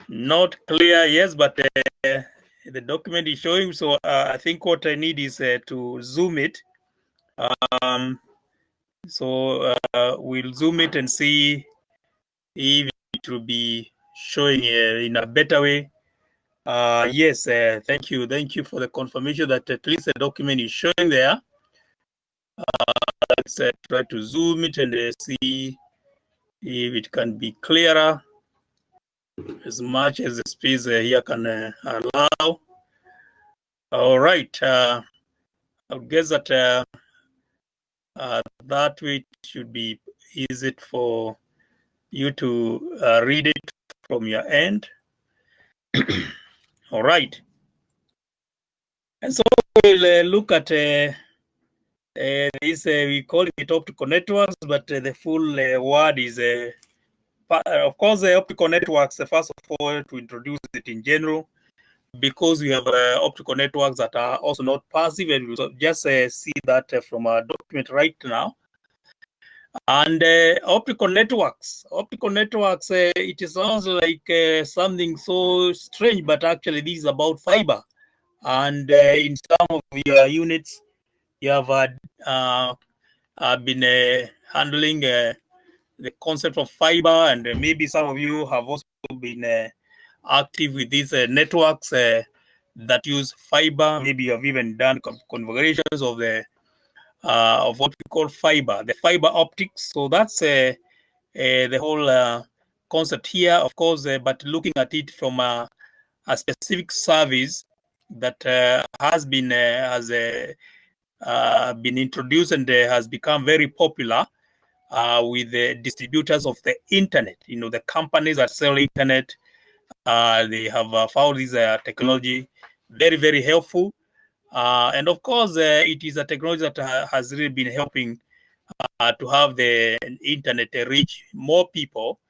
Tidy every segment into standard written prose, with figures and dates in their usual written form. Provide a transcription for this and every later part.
Not clear, yes, but the document is showing. So I think what I need is to zoom it. So we'll zoom it and see if it will be showing in a better way. Yes, thank you. Thank you for the confirmation that at least the document is showing there. Let's try to zoom it and see if it can be clearer as much as the space here can allow. All right. I guess that that way it should be easy for you to read it from your end. All right. And so we'll look at this, we call it optical networks, but the full word is, of course, optical networks, first of all, to introduce it in general, because we have optical networks that are also not passive, and we'll just see that from our document right now. And optical networks, it sounds like something so strange, but actually this is about fiber. And in some of your units, you have been handling the concept of fiber, and maybe some of you have also been active with these networks that use fiber. Maybe you have even done configurations of what we call fiber, the fiber optics. So that's the whole concept here, of course, but looking at it from a specific service that has been introduced and has become very popular with the distributors of the internet. You know, the companies that sell internet, they have found this technology very, very helpful. And of course, it is a technology that has really been helping to have the internet reach more people,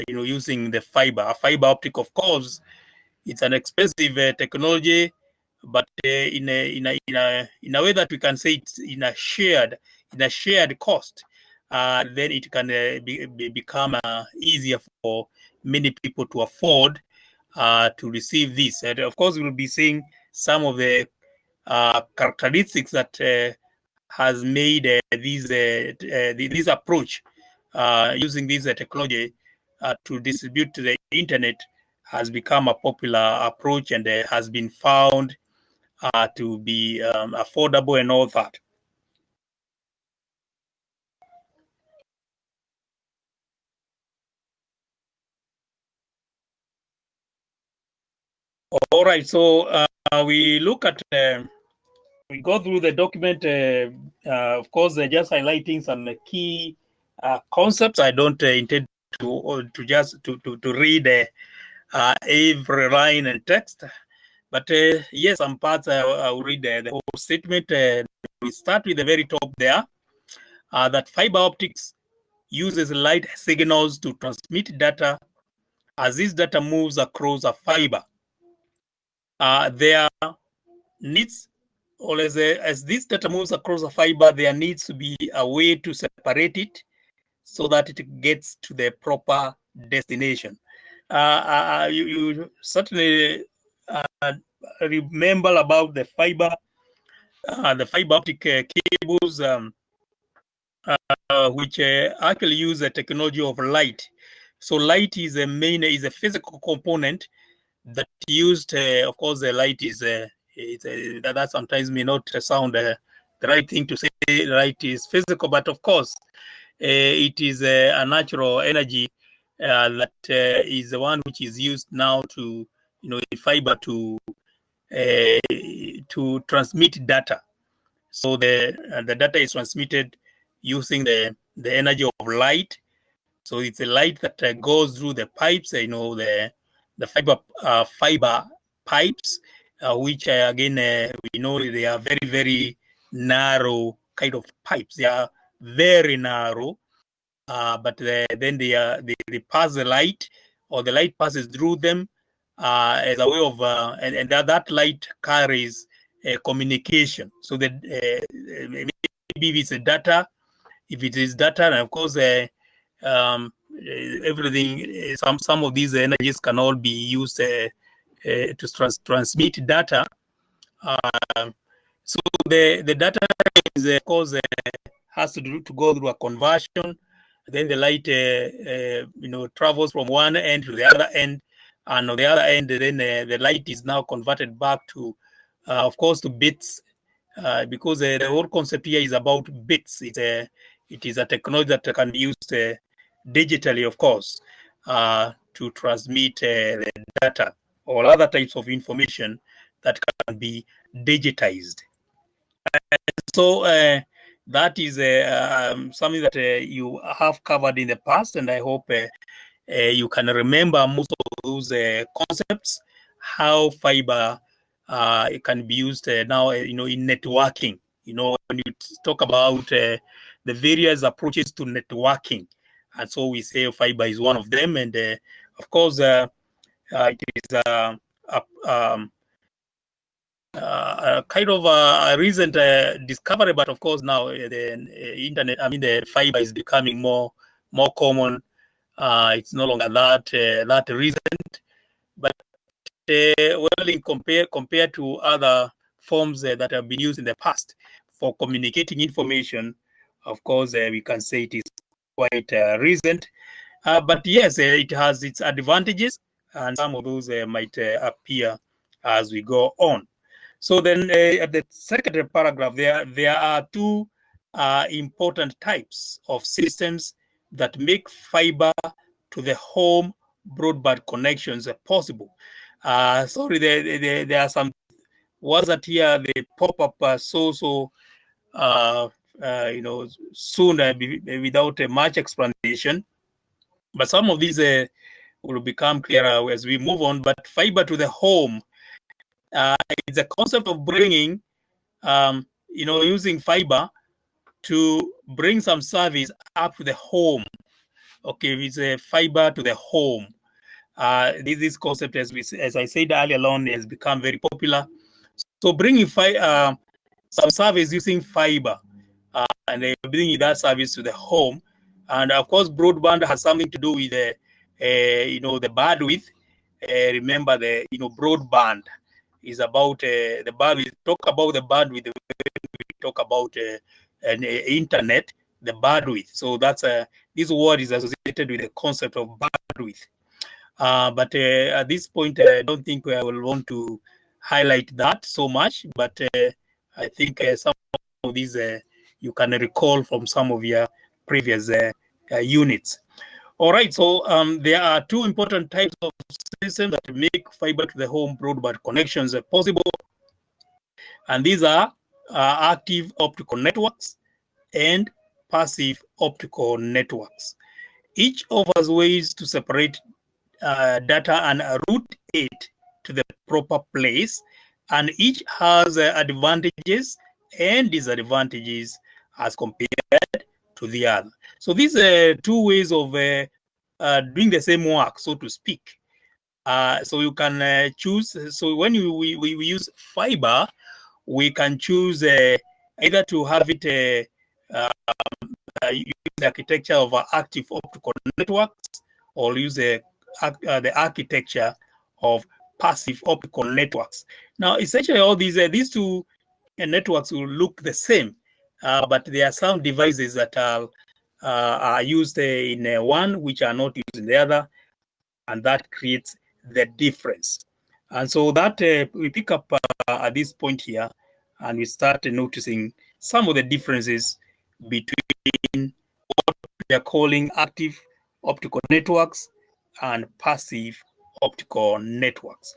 using the fiber. Fiber optic, of course, it's an expensive technology, but in a way that we can say it's in a shared cost, then it can become easier for many people to afford to receive this. And of course, we'll be seeing some of the characteristics that has made this approach using this technology to distribute to the internet has become a popular approach, and has been found to be affordable and all that. All right, so we look at, we go through the document, of course, just highlighting some key concepts. I don't intend to just to read every line and text, but yes, some parts I'll read the whole statement. We start with the very top there, that fiber optics uses light signals to transmit data. As this data moves across a fiber, there needs, or as this data moves across a fiber, there needs to be a way to separate it so that it gets to the proper destination. You certainly remember about the fiber optic cables, which actually use the technology of light. So light is a physical component that used. Of course, the light is that sometimes may not sound the right thing to say. Light is physical, but of course, it is a natural energy that is the one which is used now to, fiber to transmit data. So the data is transmitted using the energy of light. So it's a light that goes through the pipes, the fiber pipes, which again, we know they are very, very narrow kind of pipes. They are very narrow, but then they pass the light, or the light passes through them as a way of, and that light carries communication. So that maybe if it's a data, and of course, everything. Some of these energies can all be used to transmit data. So the data is, of course, has to go through a conversion. Then the light, travels from one end to the other end, and on the other end, then the light is now converted back to, of course, to bits, because the whole concept here is about bits. It is a technology that can be used digitally, of course, to transmit the data or other types of information that can be digitized. So that is something that you have covered in the past, and I hope you can remember most of those concepts, how fiber it can be used now, in networking. When you talk about the various approaches to networking, and so we say fiber is one of them, and of course it is kind of a recent discovery, but of course now the internet, the fiber is becoming more common. It's no longer that recent, but in compared to other forms that have been used in the past for communicating information, of course we can say it is quite recent. But yes, it has its advantages, and some of those might appear as we go on. So then at the second paragraph, there are two important types of systems that make fiber to the home broadband connections possible. Sorry, there are some words that here they pop up soon without much explanation. But some of these will become clearer as we move on. But fiber to the home, it's a concept of bringing, using fiber to bring some service up to the home. Okay, it's a fiber to the home. This concept, as I said earlier on, has become very popular. So bringing some service using fiber, and bringing that service to the home. And of course, broadband has something to do with the bandwidth. Remember, broadband is about the bandwidth. Talk about the bandwidth. We talk about an internet, the bandwidth. So that's this word is associated with the concept of bandwidth. But at this point, I don't think I will want to highlight that so much. But I think some of these you can recall from some of your previous units. All right, so there are two important types of systems that make fiber to the home broadband connections possible. And these are active optical networks and passive optical networks. Each offers ways to separate data and route it to the proper place, and each has advantages and disadvantages as compared to the other. So these are two ways of doing the same work, so to speak. So you can choose. So when we use fiber, we can choose either to have it use the architecture of active optical networks, or use the architecture of passive optical networks. Now, essentially, all these two networks will look the same, but there are some devices that are used in one which are not used in the other, and that creates the difference. And so that we pick up at this point here, and we start noticing some of the differences between what we are calling active optical networks and passive optical networks.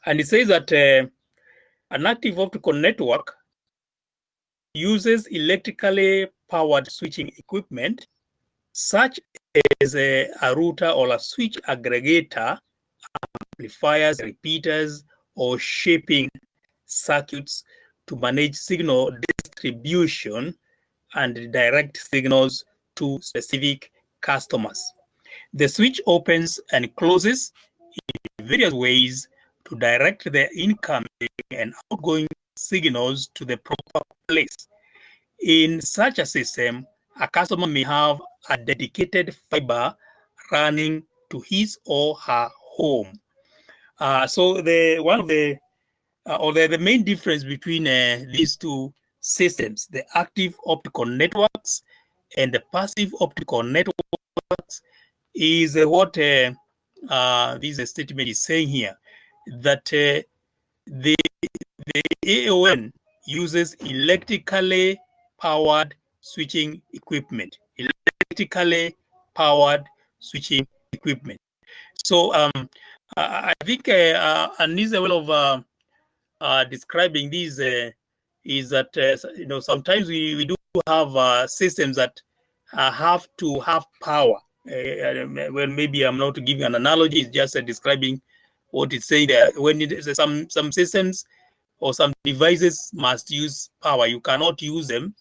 And it says that an active optical network uses electrically powered switching equipment, such as a router or a switch aggregator, amplifiers, repeaters, or shaping circuits to manage signal distribution and direct signals to specific customers. The switch opens and closes in various ways to direct the incoming and outgoing signals to the proper place. In such a system, a customer may have a dedicated fiber running to his or her home. So the main difference between these two systems, the active optical networks and the passive optical networks, is what this statement is saying here, that the AON uses electrically powered switching equipment. So I think an easy way of describing this is that sometimes we do have systems that have to have power. Well, maybe I'm not giving an analogy; it's just describing what it's saying there. When some systems or some devices must use power, you cannot use them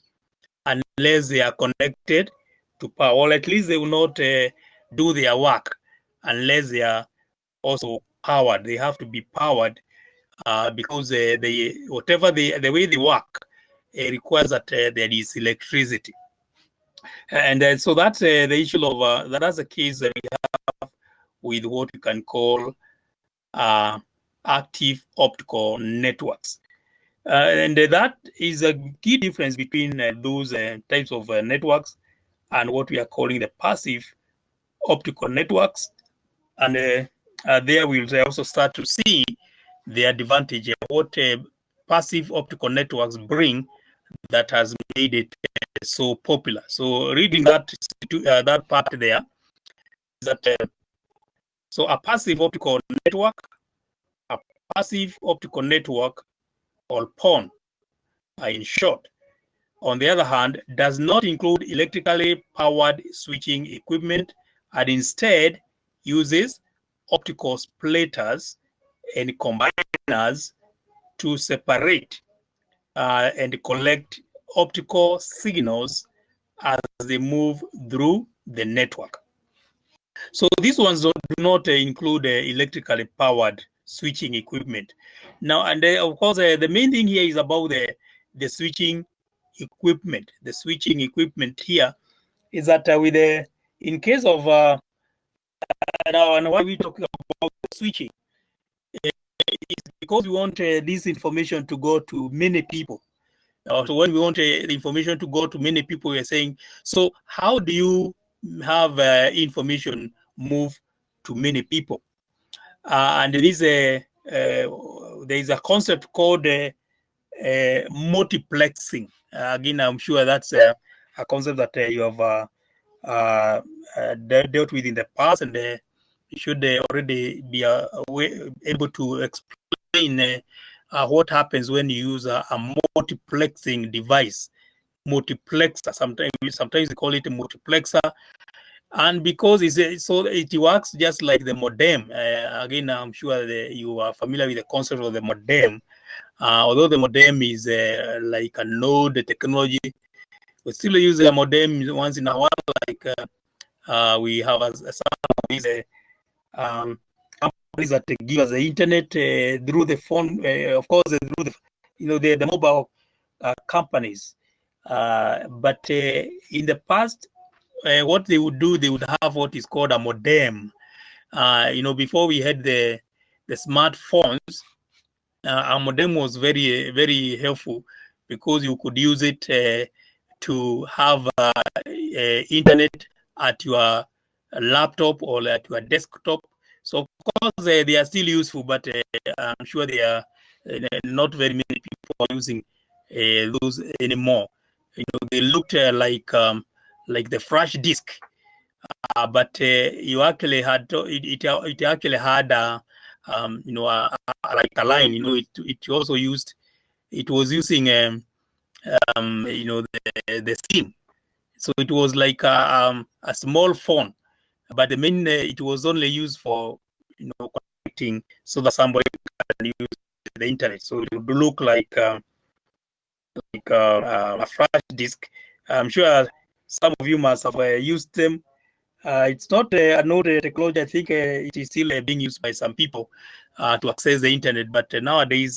unless they are connected to power, or at least they will not do their work unless they are also powered. They have to be powered because the way they work requires that there is electricity. And so that's the issue of that's the case that we have with what we can call active optical networks. And that is a key difference between those types of networks and what we are calling the passive optical networks. And there we'll also start to see the advantage of what passive optical networks bring that has made it so popular. So reading that part there, that so a passive optical network, or PON, in short, on the other hand, does not include electrically powered switching equipment and instead uses optical splitters and combiners to separate and collect optical signals as they move through the network. So these ones do not include electrically powered switching equipment. Now, and of course, the main thing here is about the switching equipment. The switching equipment here is that in case of now, and why we talking about switching? It's because we want this information to go to many people. So when we want the information to go to many people, we're saying, so how do you have information move to many people? And there is a concept called multiplexing. Again, I'm sure that's a concept that you have dealt with in the past, and you should already be able to explain what happens when you use a multiplexing device. Multiplexer, sometimes they call it a multiplexer, and because it works just like the modem. Again, I'm sure you are familiar with the concept of the modem. Although the modem is like a node technology, we still use a modem once in a while. Like we have some of these companies that give us the internet through the phone, of course, through the mobile companies. But in the past, what they would do, they would have what is called a modem. Before we had the smartphones, a modem was very, very helpful because you could use it to have internet at your laptop or at your desktop. So of course they are still useful, but I'm sure they are not very many people are using those anymore. They looked like the flash disk, but you actually had it actually had like a line. It also used, it was using the SIM. So it was like a small phone, but the main it was only used for connecting so that somebody can use the internet. So it would look like a flash disk. I'm sure some of you must have used them. It's not an old technology. I think it is still being used by some people to access the internet. But nowadays,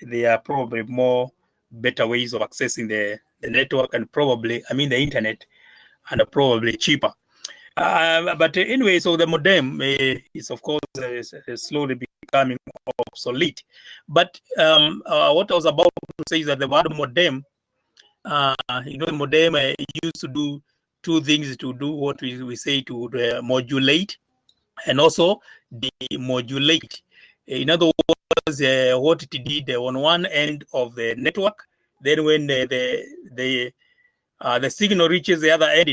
there are probably more better ways of accessing the network and the internet and probably cheaper. But anyway, so the modem is, of course, slowly becoming obsolete. But what I was about to say is that the word modem, the modem used to do two things: to do what we say to modulate, and also demodulate. In other words, what it did on one end of the network, then when the signal reaches the other end,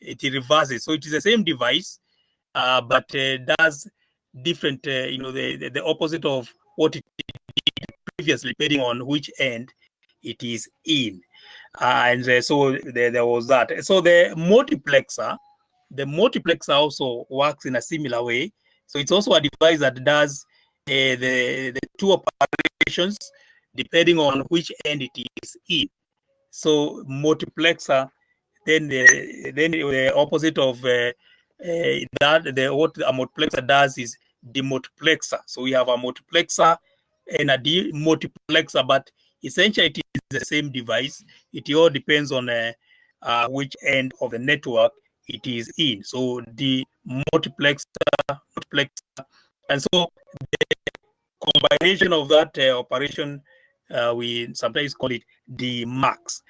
it reverses. So it is the same device, but does different, the opposite of what it did previously, depending on which end it is in. So there was that. So the multiplexer also works in a similar way. So it's also a device that does the two operations depending on which end it is in. So multiplexer, then the opposite of what a multiplexer does is demultiplexer. So we have a multiplexer and a demultiplexer, but essentially it is the same device. It all depends on which end of the network it is in. So the multiplexer, and so the combination of that operation, we sometimes call it DMAX.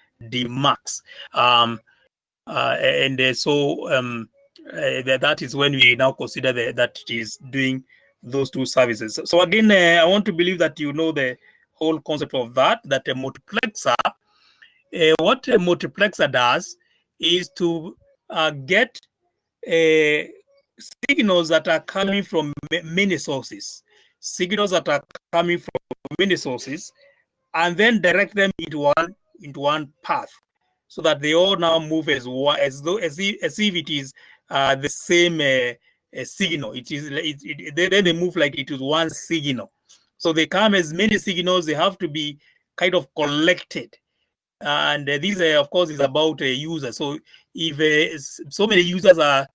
That is when we now consider that it is doing those two services. So again, I want to believe that you know the whole concept of that a multiplexer, what a multiplexer does is to get signals that are coming from many sources, and then direct them into one path, so that they all now move as if it is the same signal. Then they move like it is one signal. So they come as many signals. They have to be kind of collected. And this, of course, is about a user. So if so many users are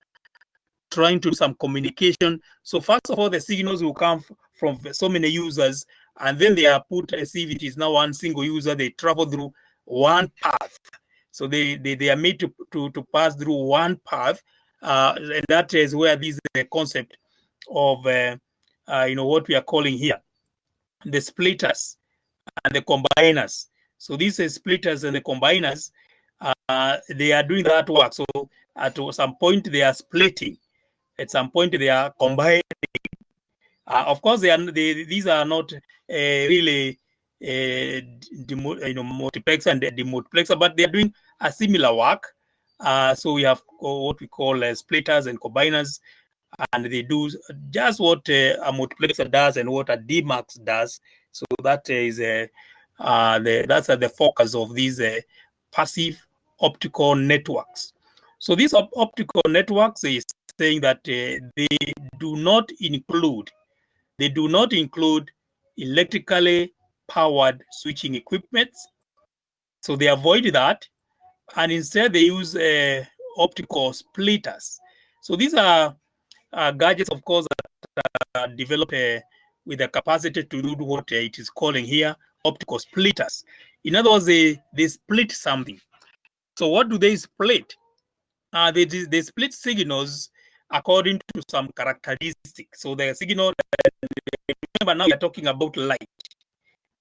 trying to do some communication, so first of all, the signals will come from so many users, and then they are put as if it is now one single user. They travel through one path. So they are made to pass through one path, and that is where this concept of what we are calling here the splitters and the combiners. So these splitters and the combiners, they are doing that work. So at some point they are splitting. At some point they are combining. Of course, these are not really multiplexer and demultiplexer, but they are doing a similar work. So we have what we call splitters and combiners, and they do just what a multiplexer does and what a DMAX does. So that is that's the focus of these passive optical networks. So these optical networks is saying that they do not include electrically powered switching equipment. So they avoid that, and instead they use optical splitters. So these are gadgets, of course, that are developed with the capacity to do what it is calling here optical splitters. In other words, they split something. So what do they split? They split signals according to some characteristics. So the signal, remember now we are talking about light.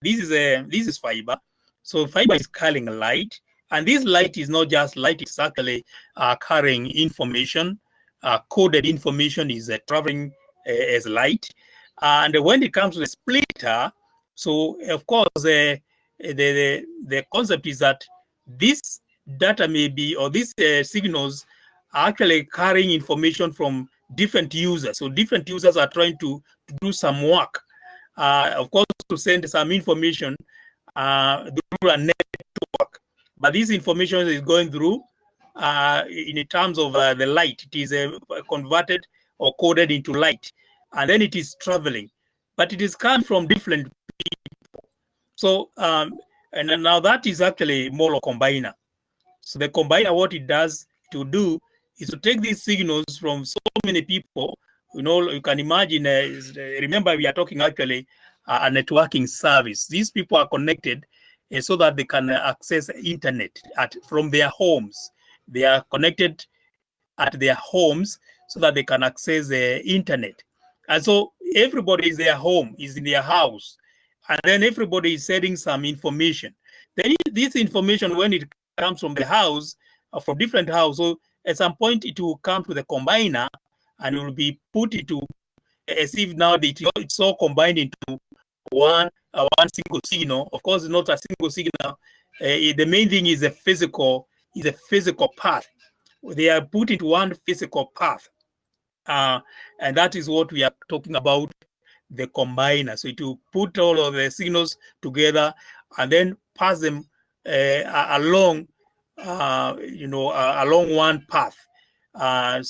This is fiber. So fiber is carrying light, and this light is not just light; it's actually carrying information. Coded information is traveling as light. And when it comes to the splitter, so of course the concept is that this data may be, or these signals are actually carrying information from different users. So different users are trying to do some work, of course, to send some information through a network. But this information is going through in terms of the light. It is converted or coded into light, and then it is traveling, but it is coming from different people. So and now that is actually more a combiner. So the combiner, what it does to do is to take these signals from so many people. You can imagine, remember we are talking actually a networking service. These people are connected so that they can access internet from their homes. They are connected at their homes so that they can access the internet. And so everybody is their home, is in their house. And then everybody is sending some information. Then this information, when it comes from the house, from different houses, so at some point it will come to the combiner and it will be put into, as if now it's all combined into one single signal. Of course, it's not a single signal. The main thing is a physical path. They are put into one physical path. And that is what we are talking about, the combiner. So it will put all of the signals together and then pass them along, along one path. And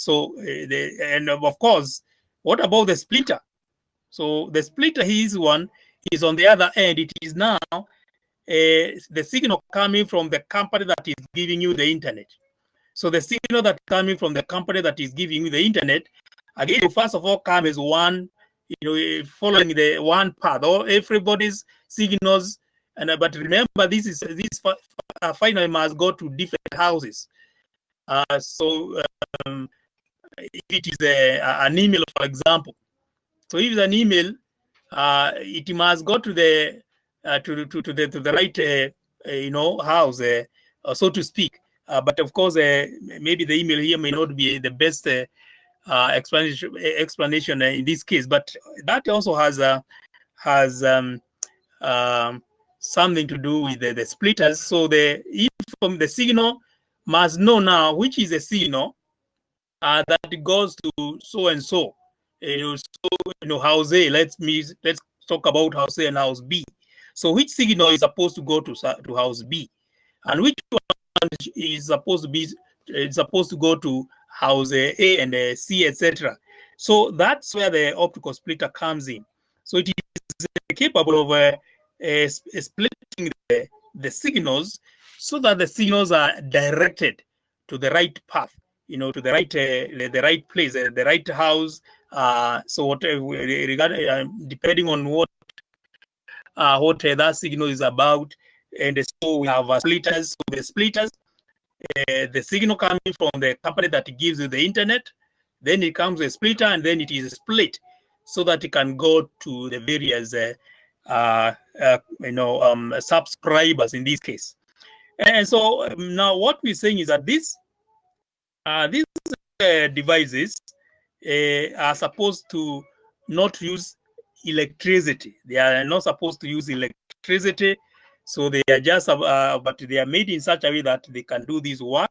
of course, what about the splitter? So the splitter one is on the other end. It is now the signal coming from the company that is giving you the internet. So the signal that coming from the company that is giving you the internet, again, first of all, come as one, following the one path, or everybody's signals. But remember, this finally must go to different houses. So if it is an email, for example, so if it's an email, it must go to the right house, so to speak. But of course, maybe the email here may not be the best explanation in this case. But that also has something to do with the splitters. So from the signal must know now which is a signal that goes to so and so. House A. Let's talk about house A and house B. So which signal is supposed to go to house B, and which one is supposed to go to house A and C, etc. So that's where the optical splitter comes in. So it is capable of splitting the signals so that the signals are directed to the right path, to the right place, the right house. So depending on what that signal is about. And so we have splitters. So the splitters, the signal coming from the company that gives you the internet, then it comes a splitter, and then it is split so that it can go to the various subscribers in this case. And so now what we're saying is that these devices are supposed to not use electricity. They are not supposed to use electricity. So they are just, but they are made in such a way that they can do this work.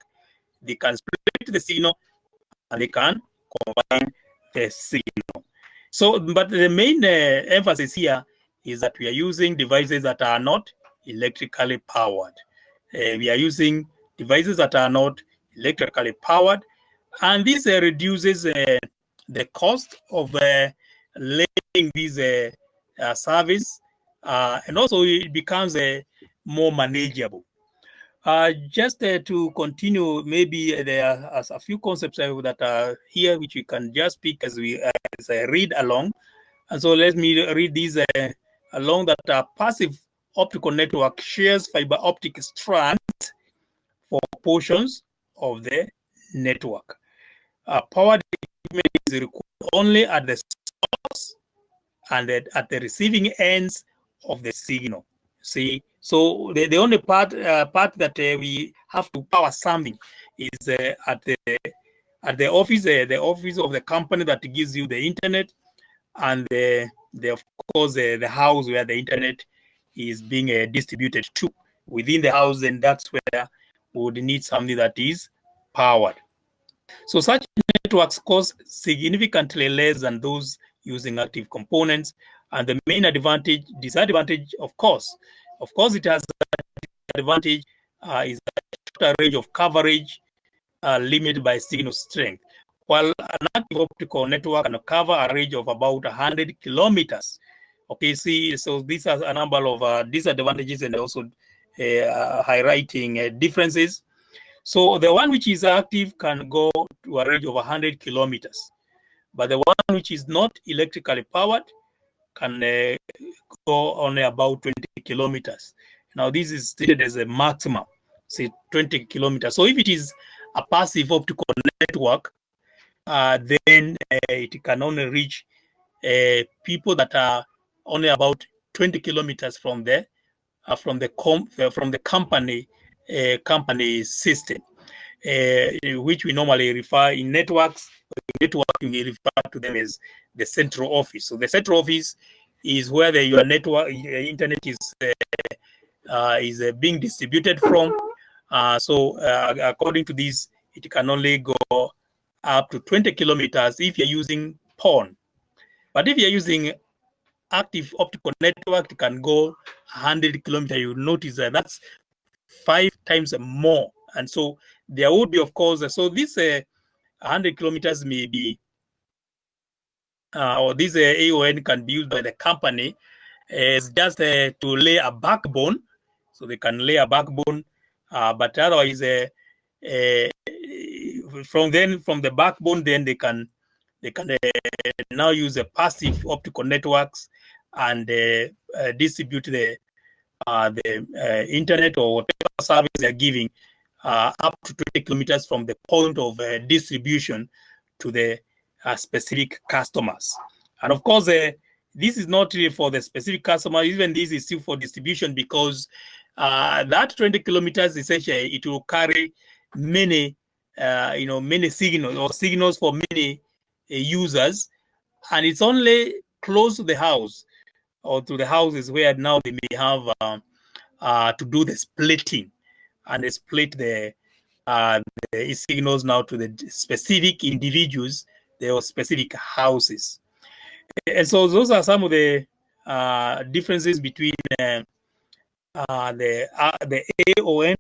They can split the signal and they can combine the signal. So, but the main emphasis here is that we are using devices that are not electrically powered. We are using devices that are not electrically powered, and this reduces the cost of laying this service, and also it becomes more manageable. Just to continue, maybe there are a few concepts that are here which we can just pick as I read along. And so let me read these along. That passive optical network shares fiber optic strands for portions of the network. Powered equipment is required only at the source and at the receiving ends of the signal. See, so the only part that we have to power something is at the office of the company that gives you the internet, and of course the house where the internet is being distributed to within the house, and that's where we would need something that is powered. So such networks cost significantly less than those using active components, and the main disadvantage, of course, it has an advantage is a range of coverage limited by signal strength. While an active optical network can cover a range of about 100 kilometers. Okay, see, so these are a number of disadvantages and also highlighting differences. So the one which is active can go to a range of 100 kilometers, but the one which is not electrically powered can go only about 20 kilometers. Now this is stated as a maximum, say 20 kilometers. So if it is a passive optical network, then it can only reach people that are only about 20 kilometers from the company system, which we normally refer in networks. Networking, we refer to them as the central office. So the central office is where your network, your internet is being distributed from. So according to this, it can only go up to 20 kilometers if you're using PON. But if you're using active optical network, it can go 100 kilometers. You'll notice that that's 5 times more. And so there would be, of course, so this 100 kilometers may be, or this AON can be used by the company as just to lay a backbone. So they can lay a backbone, but otherwise, from the backbone, then they can now use a passive optical networks and distribute the internet or whatever service they're giving up to 20 kilometers from the point of distribution to the specific customers. And of course, this is not really for the specific customer. Even this is still for distribution, because that 20 kilometers, essentially, it will carry many, many signals for many users, and it's only close to the house or to the houses where now they may have to do the splitting, and they split the signals now to the specific individuals, their specific houses. And so those are some of the differences between the AON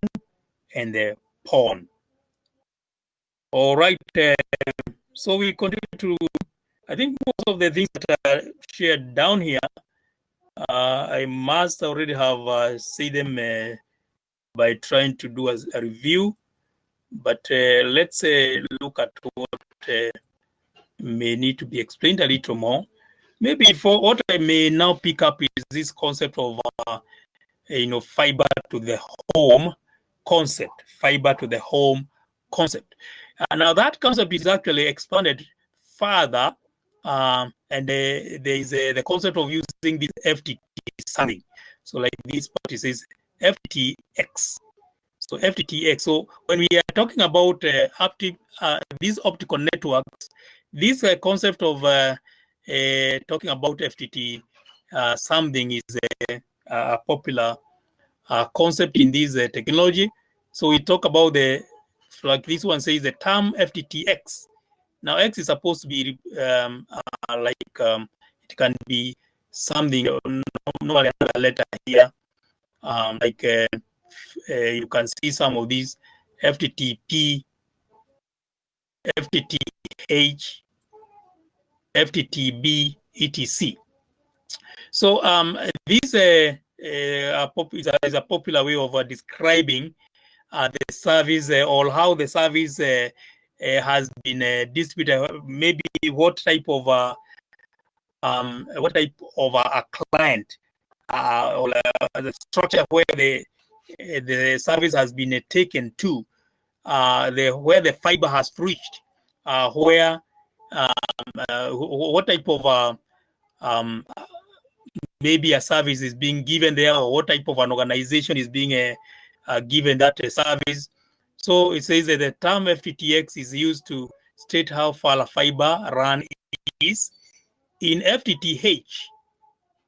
and the PON. All right, so we continue to, I think most of the things that are shared down here, I must already have said them by trying to do a review, but let's look at what may need to be explained a little more. Maybe for what I may now pick up is this concept of fiber to the home concept, fiber to the home concept. Now that concept is actually expanded further, and there is the concept of using this FTT something. So like this part, it says FTTX. So FTTX. So when we are talking about these optical networks, this concept of talking about FTT something is a popular concept in this technology. So we talk about like this one says the term FTTX. Now X is supposed to be it can be something, normally another letter here, like you can see some of these FTTP, FTTH, FTTB, etc. So this is a popular way of describing the service or how the service has been distributed. Maybe what type of a client or the structure where the service has been taken to, where the fiber has reached, what type of maybe a service is being given there, or what type of an organization is being given that service. So it says that the term FTTX is used to state how far a fiber run is. In FTTH,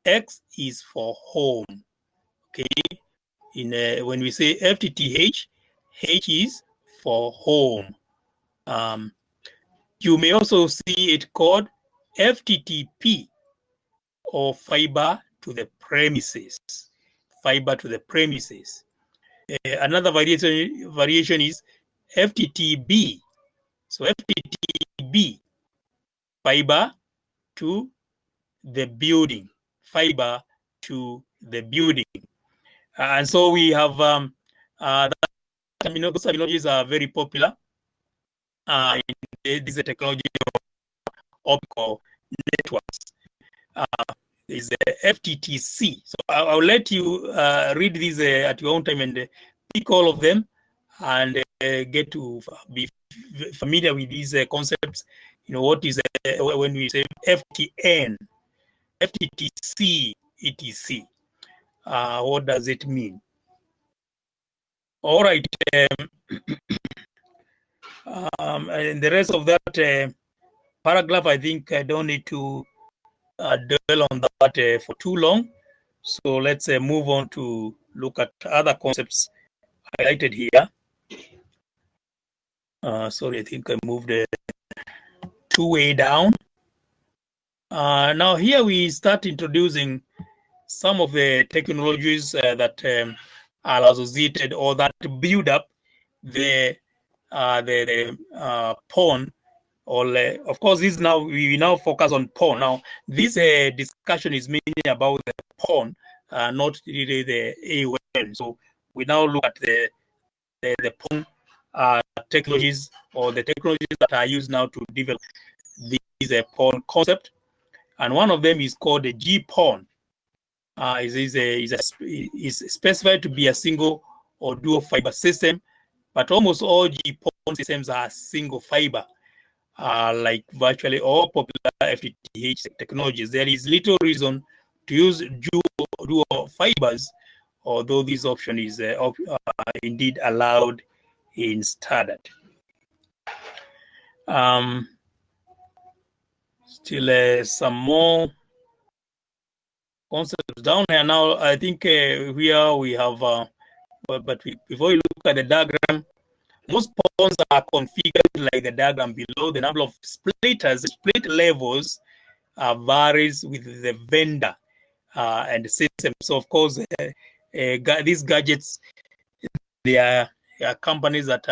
X is for home. Okay. When we say FTTH, H is for home. You may also see it called FTTP, or fiber to the premises. Fiber to the premises. Another variation is FTTB. So FTTB, fiber to the building. Fiber to the building. And so we have those terminologies are very popular in this technology of optical networks. Is the FTTC. So I'll let you read these at your own time and pick all of them, and get to be familiar with these concepts. What is when we say FTN, FTTC, etc. What does it mean? All right. And the rest of that paragraph, I think I don't need to dwell on that for too long. So let's move on to look at other concepts highlighted here. Sorry, I think I moved two-way down. Now here we start introducing some of the technologies that are associated or that build up the PON. Of course, this now we now focus on PON. Now, this discussion is mainly about the PON, not really the AON. So we now look at the PON technologies, or the technologies that are used now to develop this PON concept. And one of them is called the GPON. Is specified to be a single or dual fiber system, but almost all GPON systems are single fiber. Like virtually all popular FTTH technologies, there is little reason to use dual fibers, although this option is indeed allowed in standard. Still some more concepts down here. Now, I think here we have, before you look at the diagram, most PONs are configured like the diagram below. The number of splitters, split levels varies with the vendor and the system. So, of course, these gadgets, they are companies that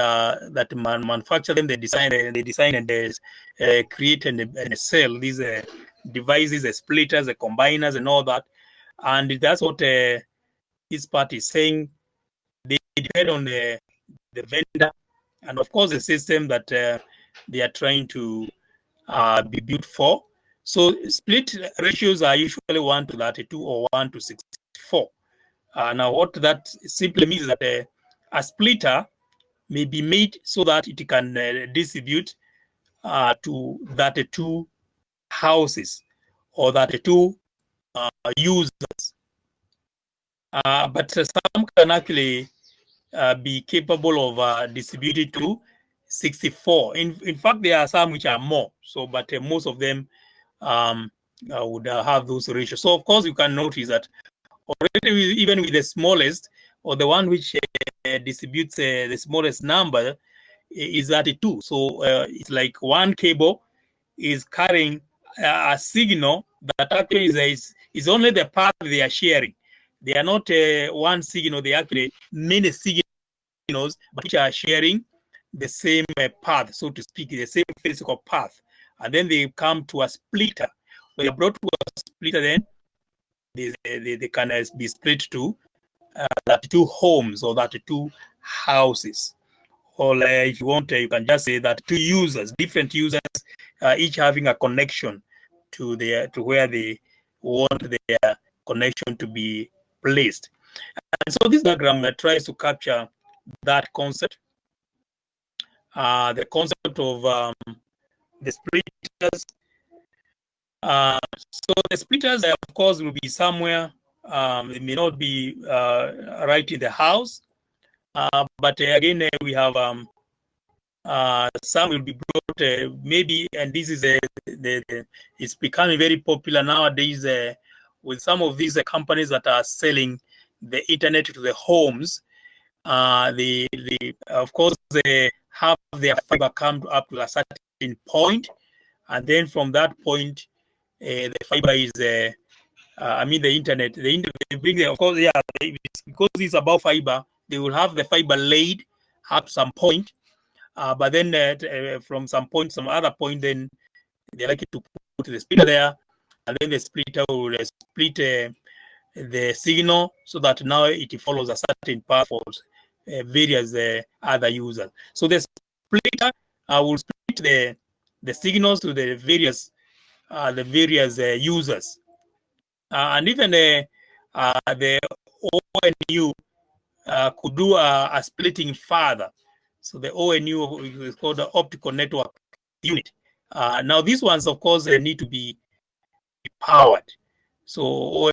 manufacture them. They design and they create and sell these devices, the splitters, the combiners, and all that. And that's what this part is saying. They depend on the vendor, and of course the system that they are trying to be built for. So split ratios are usually 1:32 or 1:64. Now what that simply means is that a splitter may be made so that it can distribute to 32 houses or 32 users. But some can actually be capable of distributing to 64. In fact, there are some which are more. So, but most of them would have those ratios. So, of course, you can notice that already, even with the smallest, or the one which distributes the smallest number, is 32. So, it's like one cable is carrying a signal that actually is only the path they are sharing. They are not one signal, they are actually many signals, but which are sharing the same path, so to speak, the same physical path. And then they come to a splitter. When they're brought to a splitter, then they can be split to 32 homes or 32 houses. Or if you want, you can just say that two users, different users, each having a connection to where they want their connection to be placed. And so this diagram tries to capture that concept, the concept of the splitters. So the splitters, of course, will be somewhere. It may not be right in the house, but again, we have some will be brought maybe, and this is it's becoming very popular nowadays with some of these companies that are selling the internet to the homes. Of course, they have their fiber come up to a certain point, and then from that point, the fiber is the internet. They bring of course, because it's about fiber, they will have the fiber laid at some point, but then from some other point, then they like to put the splitter there, and then the splitter will split the signal so that now it follows a certain path for various other users. So the splitter will split the signals to the various users, and even the ONU could do a splitting further. So the ONU is called the Optical Network Unit. Now these ones, of course, they need to be powered. So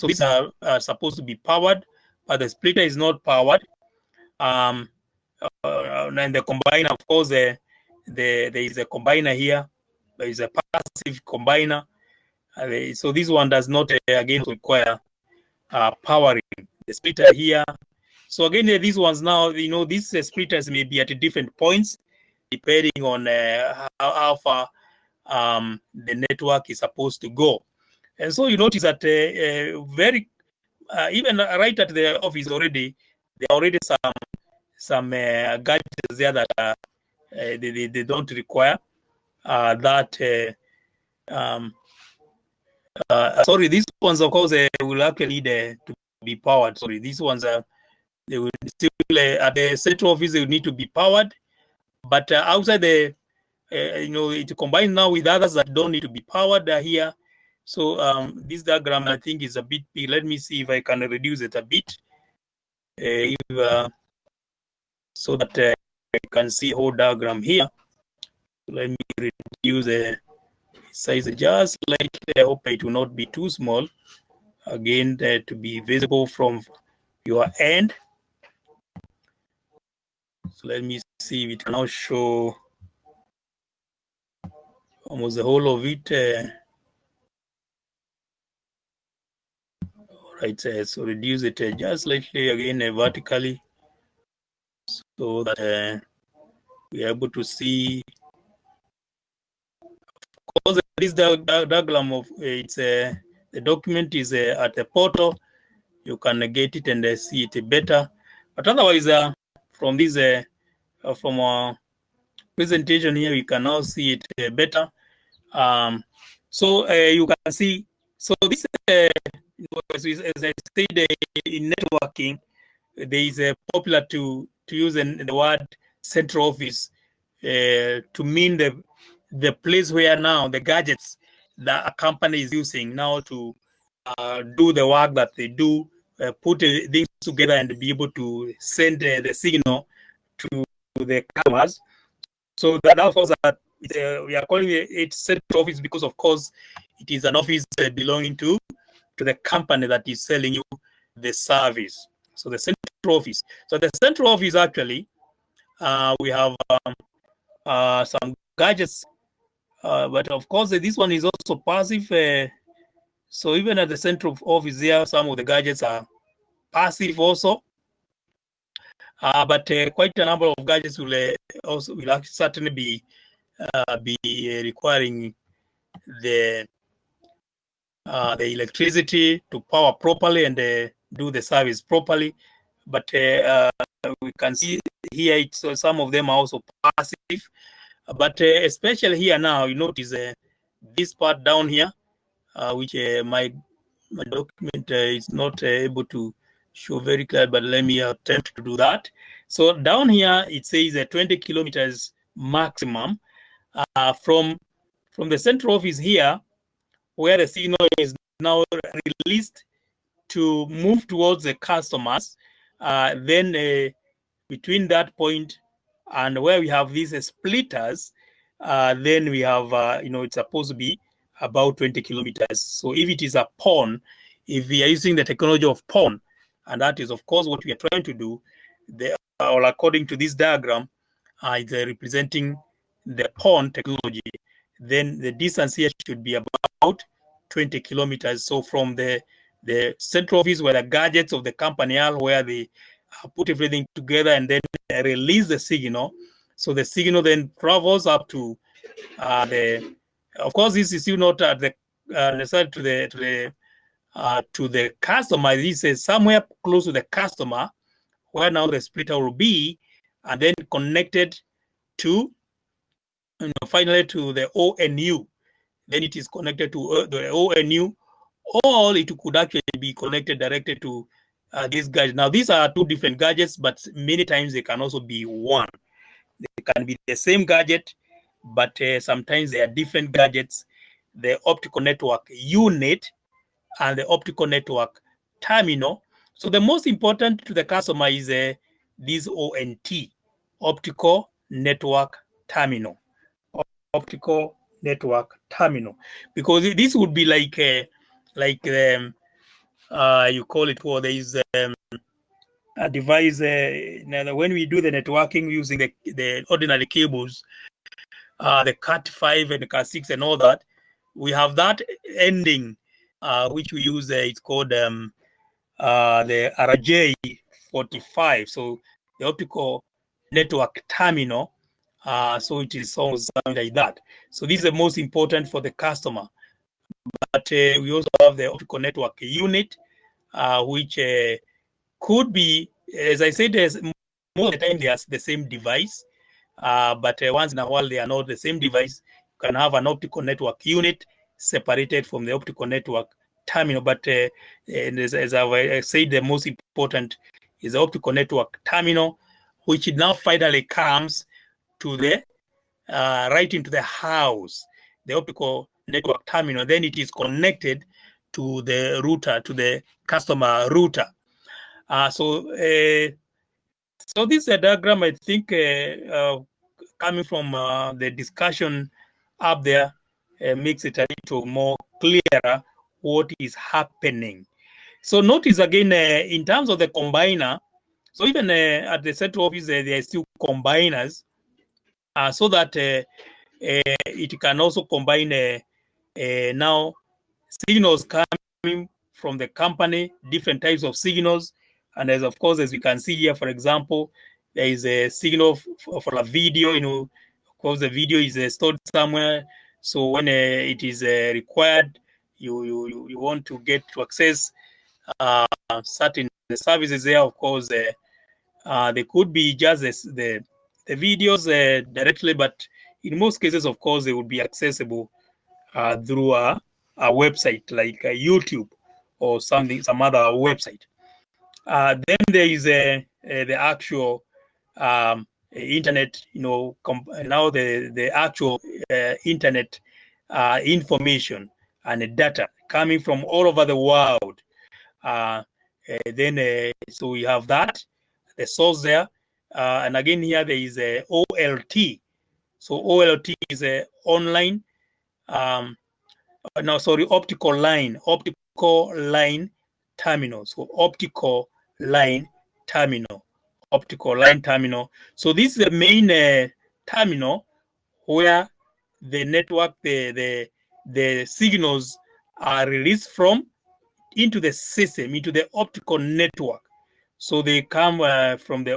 these are supposed to be powered, but the splitter is not powered. And the combiner, of course, there is a combiner here. There is a passive combiner. So this one does not, again, require powering the splitter here. So again, these ones now, these splitters may be at different points, depending on how far the network is supposed to go. And so you notice that even right at the office already, there are already some gadgets there that they don't require that. Sorry, these ones, of course, will actually need to be powered. Sorry, these ones they will still at the central office, they will need to be powered, but outside the it combined now with others that don't need to be powered here. So this diagram, I think, is a bit big. Let me see if I can reduce it a bit, so that you can see whole diagram here. Let me reduce the size just slightly. I hope it will not be too small. Again, to be visible from your end. So let me see if it can now show almost the whole of it. All right, so reduce it just slightly again vertically, so that we are able to see. Of course, this diagram of it's the document is at the portal. You can get it and see it better. But otherwise, from this from our presentation here, you can now see it better. So you can see. So this, as I said, in networking, there is popular to use the word central office to mean the place where now the gadgets that a company is using now to do the work that they do, put things together and be able to send the signal to the customers. So that, of course, we are calling it central office because, of course, it is an office belonging to the company that is selling you the service. So the central office. So the central office, actually, we have some gadgets, but of course, this one is also passive. So even at the central office there, some of the gadgets are passive also. But quite a number of gadgets will certainly be requiring the electricity to power properly and do the service properly. But we can see here, some of them are also passive. But especially here now, you notice this part down here, which my document is not able to show very clear, but let me attempt to do that. So down here, it says 20 kilometers maximum from the central office here, where the signal is now released to move towards the customers. Then between that point and where we have these splitters, then we have, it's supposed to be about 20 kilometers. So if it is a PON, if we are using the technology of PON, and that is, of course, what we are trying to do, or according to this diagram, it's representing the PON technology, then the distance here should be about 20 kilometers. So from the central office where the gadgets of the company are, where they put everything together and then release the signal. So the signal then travels up to of course, this is still not at the necessary to the customer. This is somewhere close to the customer, where now the splitter will be, and then connected to, finally to the ONU. Then it is connected to the ONU, or it could actually be connected directly to these gadgets. Now, these are two different gadgets, but many times they can also be one. They can be the same gadget, but sometimes they are different gadgets. The optical network unit and the optical network terminal. So the most important to the customer is this ONT. optical network terminal. Optical network terminal, because this would be like you call it, or there is a device. When we do the networking using the ordinary cables, the Cat5 and the Cat6 and all that, we have that ending, which we use. It's called the RJ45. So the optical network terminal. So it is something like that. So this is the most important for the customer. But we also have the optical network unit, which could be, as I said, most of the time they are the same device. But once in a while they are not the same device. You can have an optical network unit separated from the optical network terminal. But as I said, the most important is the optical network terminal, which now finally comes to the right into the house, the optical network terminal. Then it is connected to the router, to the customer router. So this is a diagram, I think, coming from the discussion up there, makes it a little more clearer what is happening. So notice again, in terms of the combiner, so even at the central office, there are still combiners, so that it can also combine now signals coming from the company, different types of signals. And as of course, as we can see here, for example, there is a signal for a video. Of course, the video is stored somewhere. So when it is required, you want to get to access certain services there. Of course, they could be just the videos directly, but in most cases, of course, they would be accessible through a website like YouTube or some other website. Then there is the actual internet, now the actual internet information and data coming from all over the world. Then so we have that, the source there. And again, here there is a OLT. So OLT is a online, optical line terminal. So optical line terminal. So this is the main terminal where the network, the signals are released from into the system, into the optical network. So they come from the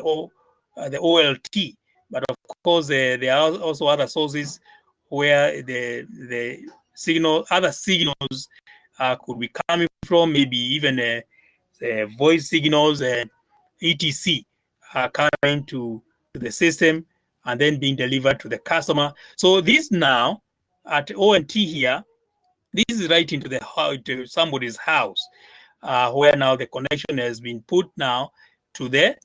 OLT, but of course there are also other sources where the other signals could be coming from, maybe even voice signals, etc. are coming to the system and then being delivered to the customer. So this now at ONT here, this is right into somebody's house, where now the connection has been put now to the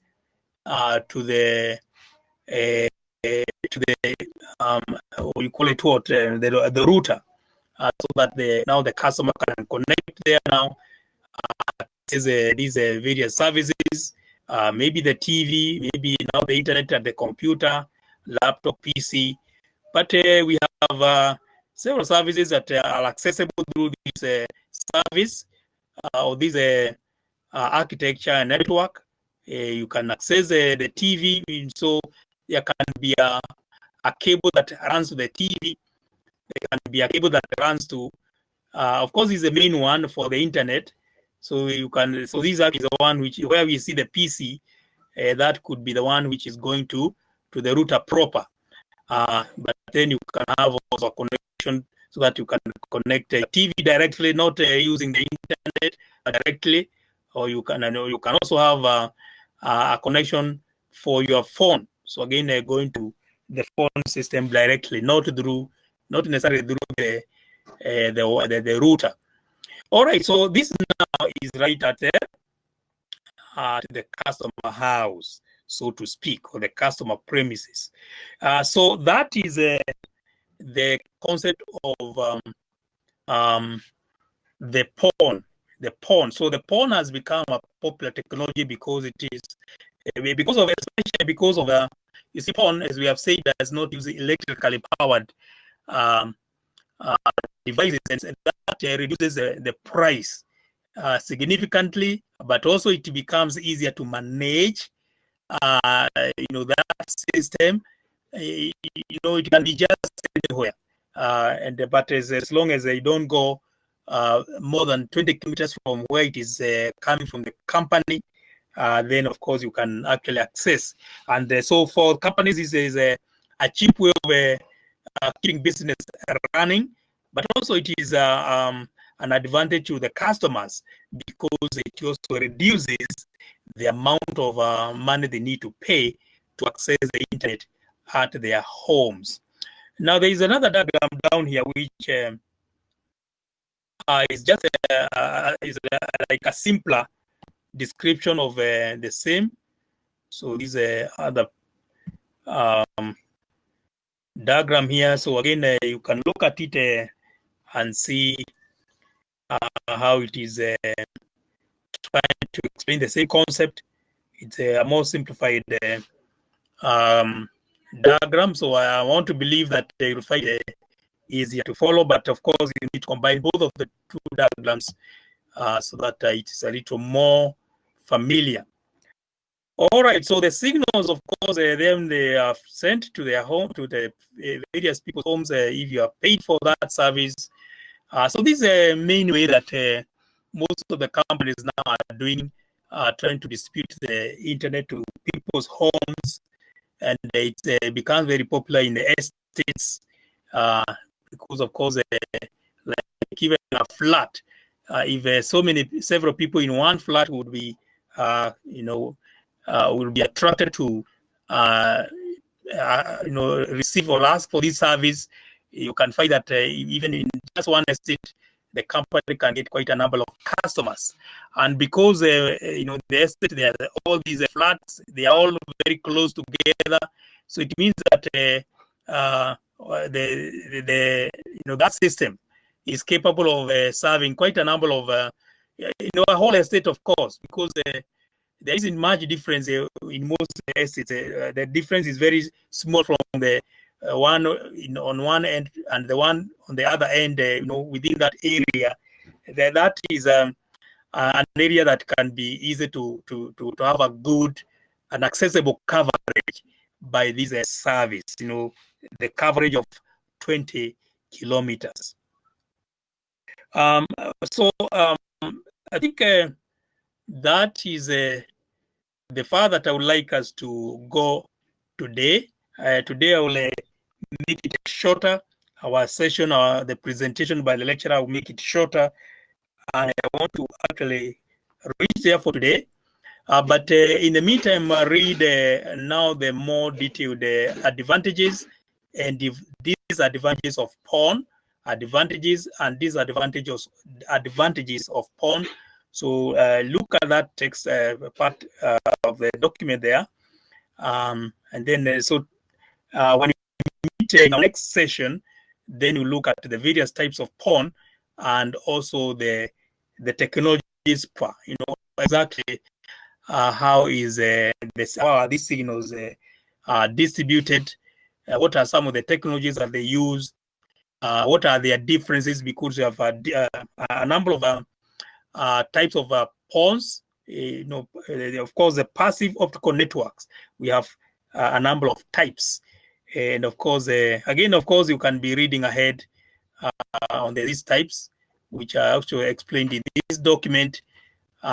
you call it what, the router, so that now the customer can connect there now. These various services, maybe the TV, maybe now the internet at the computer, laptop, PC. But we have several services that are accessible through this service or this architecture network. You can access the TV, so there can be a cable that runs to the TV. There can be a cable that runs to, of course, is the main one for the internet. So you can, so this app is the one where we see the PC. That could be the one which is going to the router proper. But then you can have also a connection so that you can connect a TV directly, not using the internet directly, or you can also have a connection for your phone. So again, going to the phone system directly, not necessarily through the router. All right, so this now is right at the customer house, so to speak, or the customer premises. So that is the concept of the PON. So the PON has become a popular technology because it is especially because of You see, PON, as we have said, does not use electrically powered devices, and that reduces the price significantly, but also it becomes easier to manage. That system, it can be just anywhere, but as long as they don't go more than 20 kilometers from where it is coming from the company, then of course you can actually access. And so for companies, this is a cheap way of keeping business running, but also it is an advantage to the customers because it also reduces the amount of money they need to pay to access the internet at their homes. Now, there is another diagram down here which is just like a simpler description of the same. So this is other diagram here. So again, you can look at it and see how it is trying to explain the same concept. It's a more simplified diagram. So I want to believe that they will find it easier to follow, but of course you need to combine both of the two diagrams so that it is a little more familiar. All right, so the signals, of course, then they are sent to their home, to the various people's homes if you are paid for that service. So this is a main way that most of the companies now are doing, trying to distribute the internet to people's homes, and it becomes very popular in the estates because, of course, like even a flat, if several people in one flat would be, will be attracted to, receive or ask for this service, you can find that even in just one estate, the company can get quite a number of customers. And because, the estate, there are all these flats, they are all very close together. So it means that that system is capable of serving quite a number of, a whole estate, of course, because there isn't much difference in most estates. The difference is very small from the one on one end and the one on the other end, within that area. That is an area that can be easy to have a good and accessible coverage by this service, the coverage of 20 kilometers. I think that is the far that I would like us to go today. Today I will make it shorter. Our session, the presentation by the lecturer, will make it shorter. And I want to actually reach there for today. But in the meantime, read now the more detailed advantages and disadvantages of PON, advantages and disadvantages of PON. So look at that text part of the document there. And then when you meet in our next session, then you look at the various types of PON and also the technologies, exactly how is these signals distributed, what are some of the technologies that they use, what are their differences, because you have a number of types of PONs. Of course, the passive optical networks, we have a number of types. And of course, again, of course, you can be reading ahead on these types, which are actually explained in this document.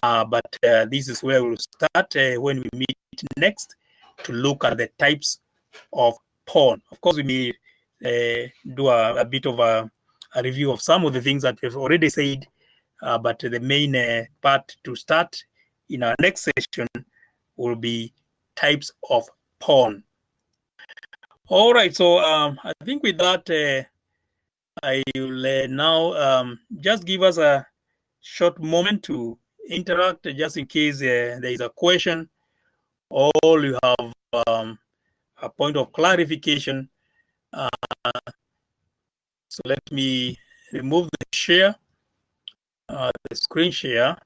But this is where we'll start when we meet next to look at the types of PON. Of course, we may do a bit of a review of some of the things that we've already said, but the main part to start in our next session will be types of PON. All right, so I think with that, I will now just give us a short moment to interact, just in case there is a question or you have a point of clarification. So let me remove the share, the screen share.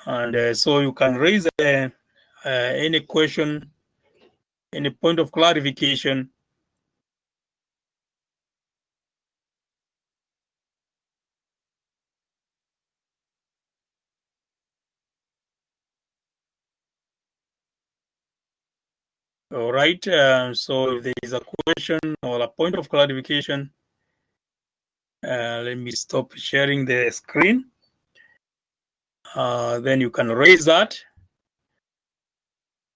And so you can raise any question, any point of clarification. All right, so if there is a question or a point of clarification, let me stop sharing the screen. Then you can raise that.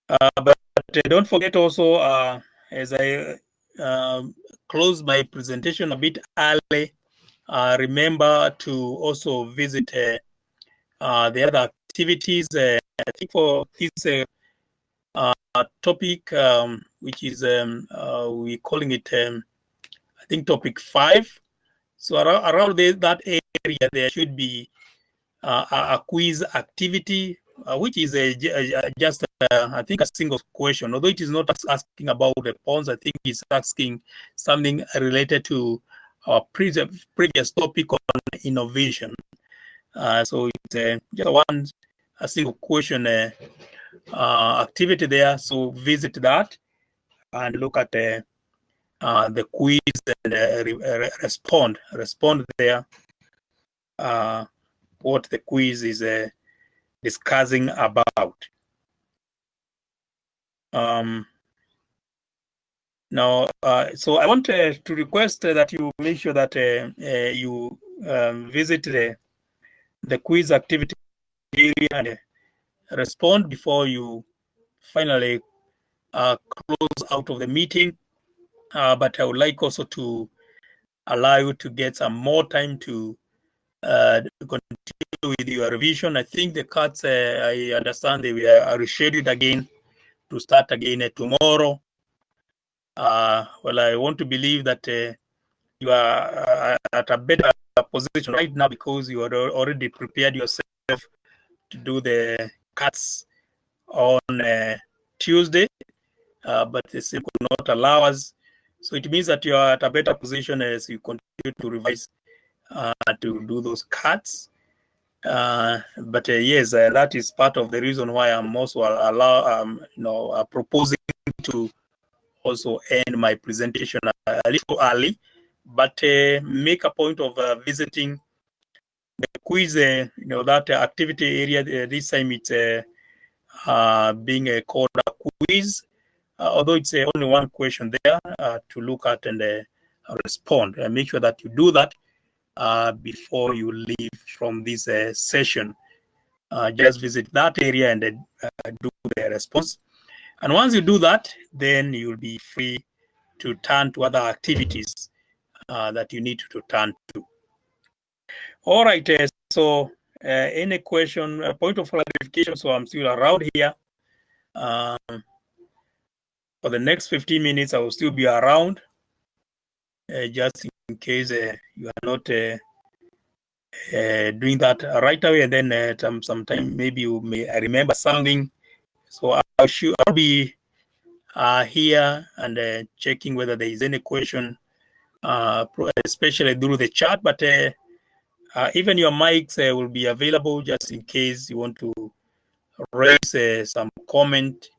But don't forget also, as I close my presentation a bit early, remember to also visit the other activities. I think for this topic, which is we're calling it, I think, topic 5. So around that area, there should be a quiz activity, which is just, I think, a single question. Although it is not asking about the pawns, I think it's asking something related to our previous topic on innovation. So it's just a single question activity there. So visit that and look at the quiz and respond there. What the quiz is discussing about. Now, so I want to request that you make sure that you visit the quiz activity area and respond before you finally close out of the meeting. But I would like also to allow you to get some more time to continue with your revision. I think the cuts, I understand they were rescheduled again to start again tomorrow. Well, I want to believe that you are at a better position right now because you are already prepared yourself to do the cuts on Tuesday, but the SIM could not allow us. So it means that you are at a better position as you continue to revise to do those cuts. But yes, that is part of the reason why I'm also proposing to also end my presentation a little early, but make a point of visiting the quiz, that activity area. This time it's being called a quiz, although it's only one question there to look at and respond. Make sure that you do that before you leave from this session. Just visit that area and do the response. And once you do that, then you'll be free to turn to other activities that you need to turn to. All right, so any question, point of clarification, so I'm still around here. For the next 15 minutes, I will still be around, just in case you are not doing that right away, and then sometime maybe you may remember something. So I'll be here and checking whether there is any question, especially through the chat, but even your mics will be available just in case you want to raise some comment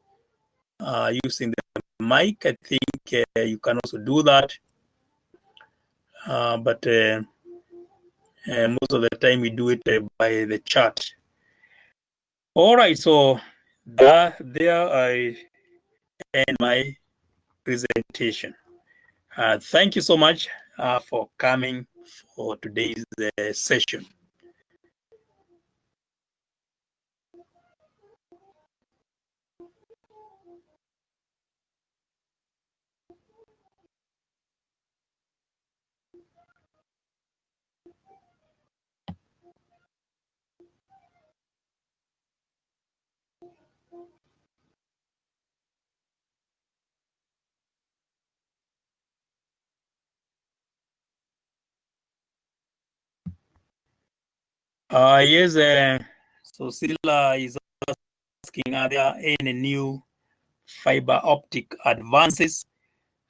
using the mic. I think you can also do that, but most of the time we do it by the chat. All right, so there I end my presentation. Thank you so much for coming for today's session. Yes, so Sila is asking, are there any new fiber optic advances?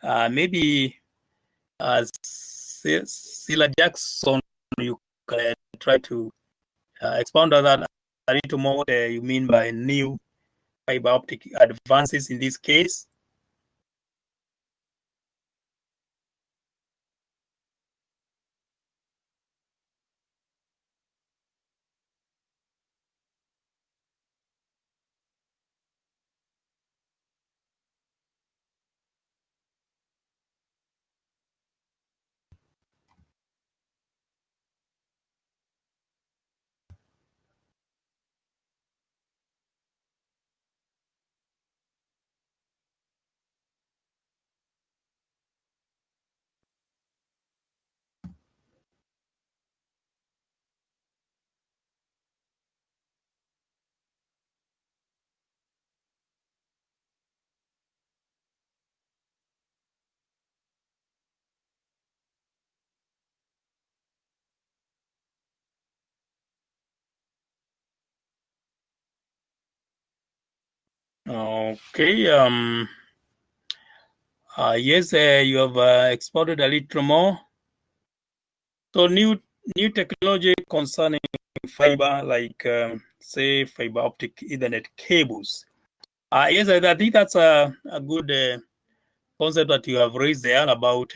Maybe Sila Jackson, you can try to expound on that a little more what you mean by new fiber optic advances in this case? Okay. Yes, you have exported a little more. So new technology concerning fiber, like say fiber optic Ethernet cables. Yes, I think that's a good concept that you have raised there about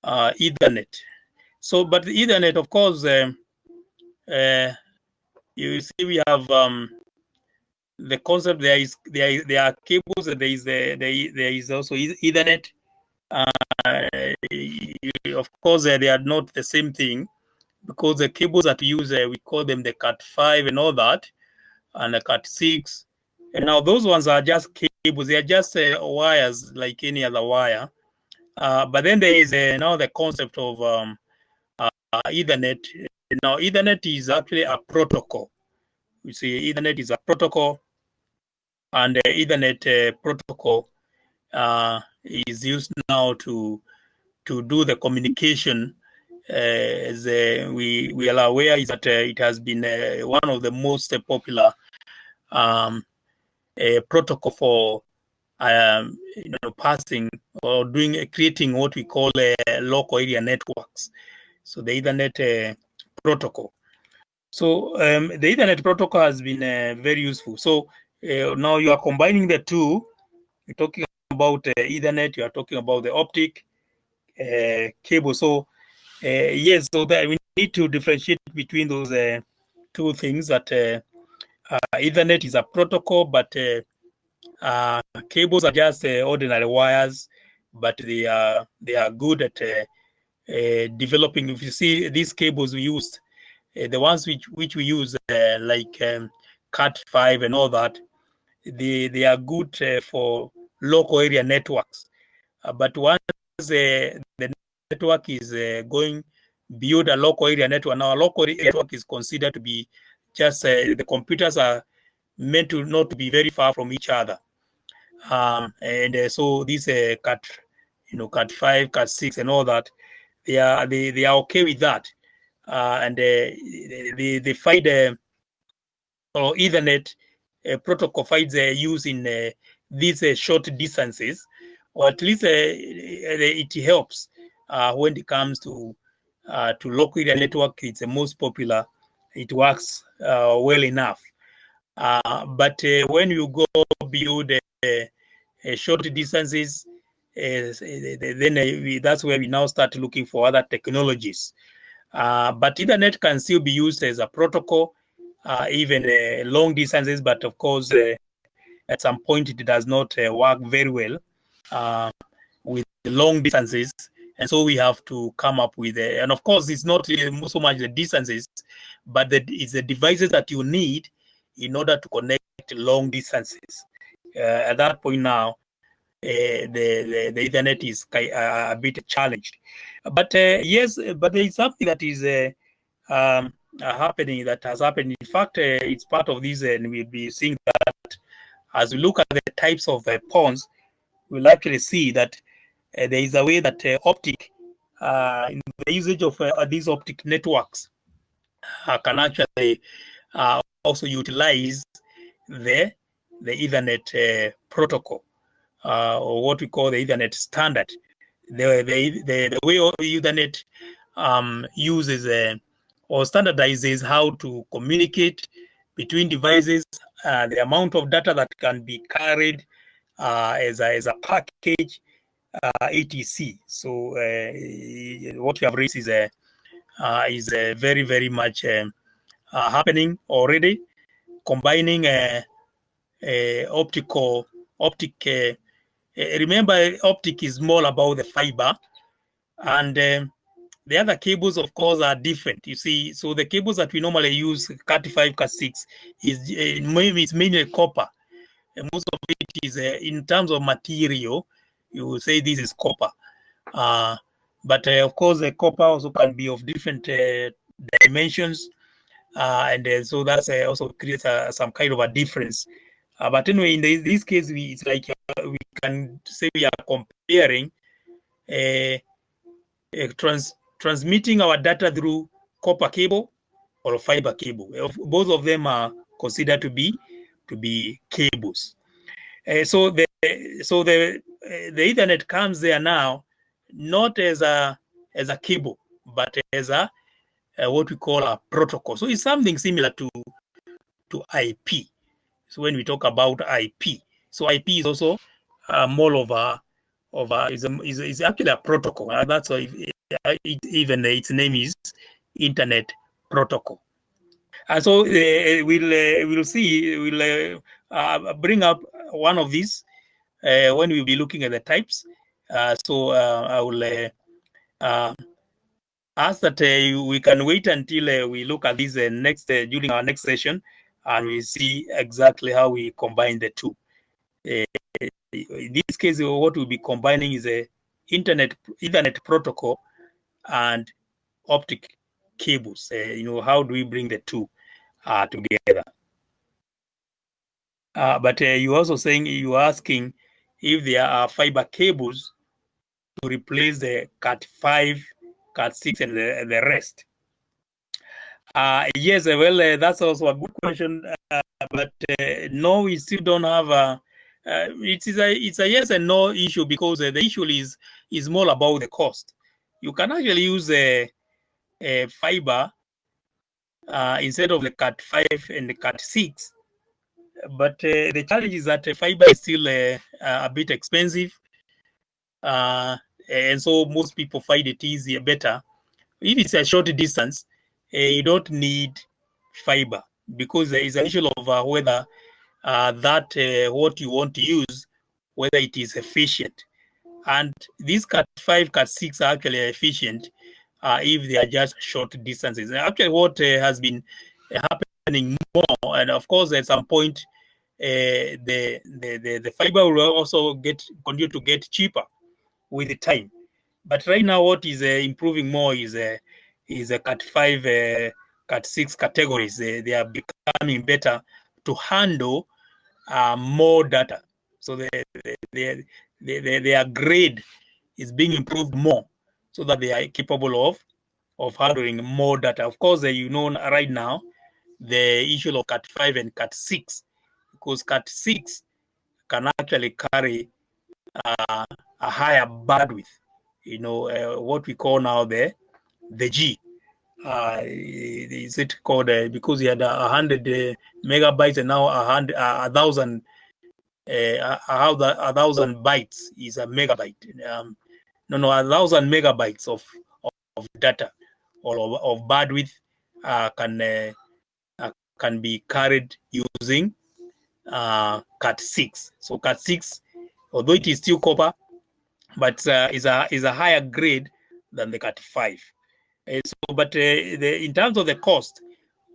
Ethernet. So, but the Ethernet, of course, you see, we have the concept. There are cables. And there is also Ethernet. Of course, they are not the same thing, because the cables that we use, we call them the Cat5 and all that, and the Cat6. And now those ones are just cables. They are just wires like any other wire. But then there is now the concept of Ethernet. Now, Ethernet is actually a protocol. You see, Ethernet is a protocol, and the Ethernet protocol is used now to do the communication. As we are aware, is that it has been one of the most popular protocol for passing or creating what we call local area networks. So the Ethernet protocol. So the Ethernet protocol has been very useful. So now you are combining the two. You're talking about Ethernet. You are talking about the optic cable. So yes, so that we need to differentiate between those two things. That Ethernet is a protocol, but cables are just ordinary wires, but they are good at developing. If you see these cables we used, the ones which we use, like Cat5 and all that, they are good for local area networks. But once the network is going beyond a local area network, now a local area network is considered to be just the computers are meant to not be very far from each other. And so these Cat5, Cat6, and all that, they are okay with that, and they find or Ethernet protocol finds use in these short distances, or at least it helps when it comes to local area network. It's the most popular. It works well enough. But when you go beyond short distances, then that's where we now start looking for other technologies. But Ethernet can still be used as a protocol, even long distances. But of course, at some point, it does not work very well with long distances. And so we have to come up with, and of course, it's not so much the distances, but it's the devices that you need in order to connect long distances. At that point now, the Ethernet is a bit challenged. But yes, but there is something that is happening, that has happened. In fact, it's part of this, and we'll be seeing that as we look at the types of pawns, we'll actually see that there is a way that optic, in the usage of these optic networks, can actually also utilize the Ethernet protocol, or what we call the Ethernet standard. The way Ethernet uses or standardizes how to communicate between devices, the amount of data that can be carried as a package, etc. So what you have raised is very, very much happening already, combining optic. Remember, optic is more about the fiber, and the other cables, of course, are different. You see, so the cables that we normally use, Cat5, Cat6, is mainly copper. And most of it is, in terms of material, you will say this is copper. But of course, the copper also can be of different dimensions. And so that's also creates some kind of a difference. But anyway, in this case, it's like we can say we are comparing transmitting our data through copper cable or fiber cable. Both of them are considered to be cables. So the Ethernet comes there now, not as a cable, but as a what we call a protocol. So it's something similar to IP. So when we talk about IP, so IP is also more of a is actually a protocol. That's why even its name is Internet Protocol. And so we'll see. We'll bring up one of these when we'll be looking at the types. So I will ask that we can wait until we look at this next during our next session, and we see exactly how we combine the two. In this case, what we'll be combining is a Ethernet protocol and optic cables. How do we bring the two together? But you also you're asking if there are fiber cables to replace the Cat5, Cat6, and the rest. Yes, well, that's also a good question. But no, we still don't have it's a yes and no issue, because the issue is more about the cost. You can actually use a fiber instead of the Cat5 and the Cat6, but the challenge is that fiber is still a bit expensive, and so most people find it easier, better. If it's a short distance, you don't need fiber, because there is an issue of whether that what you want to use, whether it is efficient. And these Cat5, Cat6 are actually efficient if they are just short distances. And actually, what has been happening more, and of course, at some point, the fiber will also continue to get cheaper with the time. But right now, what is improving more is a Cat5, Cat6 categories. They are becoming better to handle more data. So their grade is being improved more, so that they are capable of handling more data. Of course, right now, the issue of Cat5 and Cat6, because Cat6 can actually carry a higher bandwidth. What we call now the G. Is it called because you had 100 megabytes, and now 1,000 bytes is a megabyte. 1,000 megabytes of data or of bandwidth can be carried using Cat6. So Cat6, although it is still copper, but is a higher grade than the Cat5. But in terms of the cost,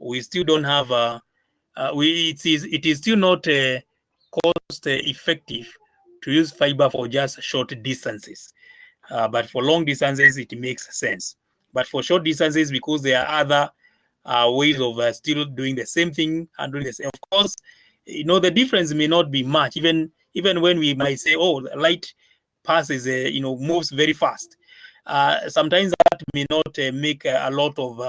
we still don't have. It is still not cost effective to use fiber for just short distances. But for long distances, it makes sense. But for short distances, because there are other ways of still doing the same thing and doing the same. Of course, the difference may not be much. Even when we might say, oh, light passes, moves very fast. Sometimes that may not make a lot of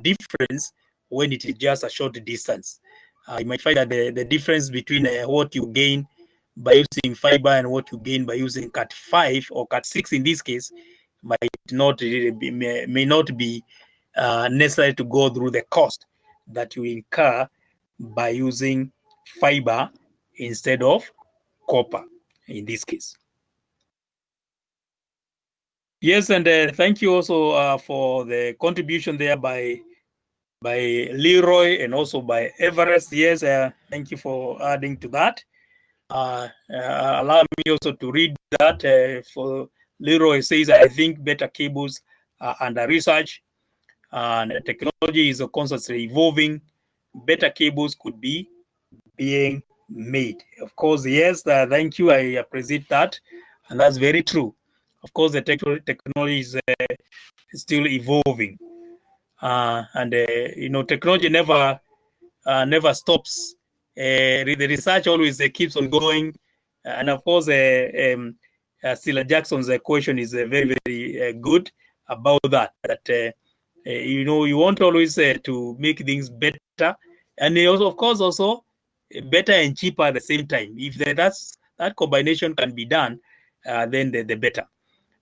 difference when it is just a short distance. You might find that the difference between what you gain by using fiber and what you gain by using Cat5 or Cat6 in this case may not be necessary to go through the cost. that you incur by using fiber instead of copper in this case. Yes, and thank you also for the contribution there by Leroy and also by Everest. Yes, thank you for adding to that. Allow me also to read that. For Leroy says, I think better cables are under research and technology is constantly evolving. Better cables could be being made. Of course, yes, thank you. I appreciate that. And that's very true. Of course, the technology is still evolving. And technology never stops. The research always keeps on going. And of course, Sila Jackson's question is very, very good about that. That you want always to make things better, and also, of course, also better and cheaper at the same time. If that combination can be done, then the better.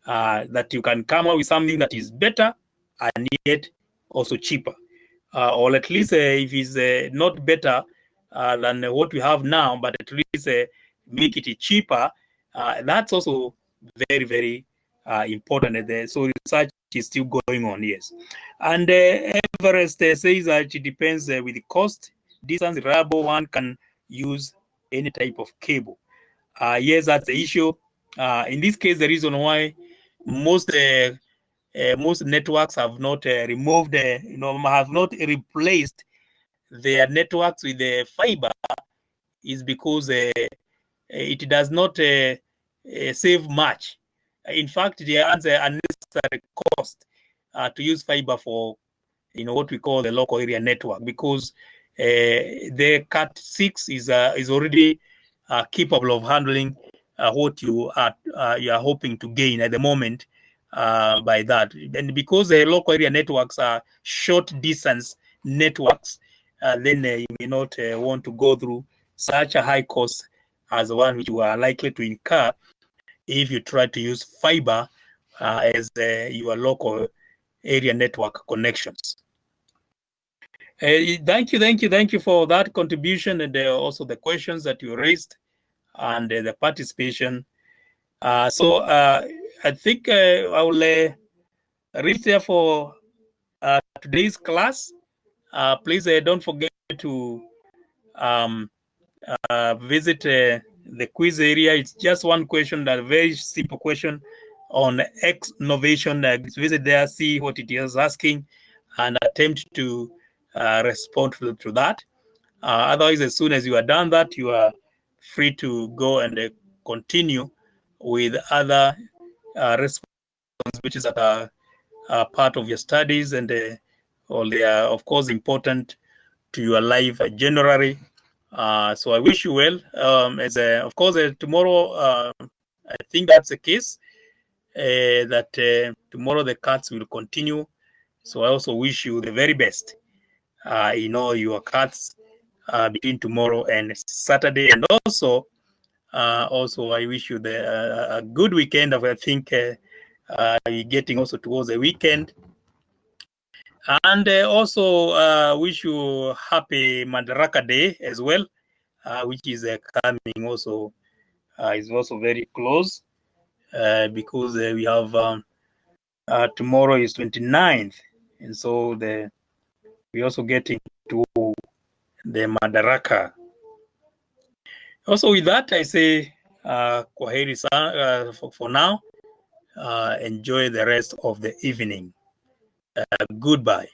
That you can come up with something that is better and yet also cheaper, or at least if it's not better than what we have now, but at least make it cheaper. That's also very, very important. So research is still going on, yes. And Everest says that it depends with the cost, distance, reliable one can use any type of cable. Yes, that's the issue. In this case, the reason why most networks have not removed, have not replaced their networks with the fiber is because it does not save much. In fact, there are unnecessary cost to use fiber for what we call the local area network, because the Cat6 is already capable of handling what you are hoping to gain at the moment by that. And because the local area networks are short distance networks, then you may not want to go through such a high cost as the one which you are likely to incur if you try to use fiber as your local area network connections. Thank you for that contribution, and also the questions that you raised and the participation. So I think I will reach there for today's class. Please don't forget to visit the quiz area. It's just one question, a very simple question on X innovation. Visit there, see what it is asking, and attempt to respond to that. Otherwise, as soon as you are done that, you are free to go and continue with other responsibilities that are part of your studies, and or they are, of course, important to your life generally. So I wish you well. Of course, tomorrow, I think that's the case, that tomorrow the cuts will continue. So I also wish you the very best. Your cuts between tomorrow and Saturday, and also I wish you a good weekend. I think you're getting also towards the weekend, and also wish you happy Madaraka Day as well, which is coming also. Is also very close because we have tomorrow is 29th, and so we're also getting to the Madaraka. Also, with that, I say kwaheri for now. Enjoy the rest of the evening. Goodbye.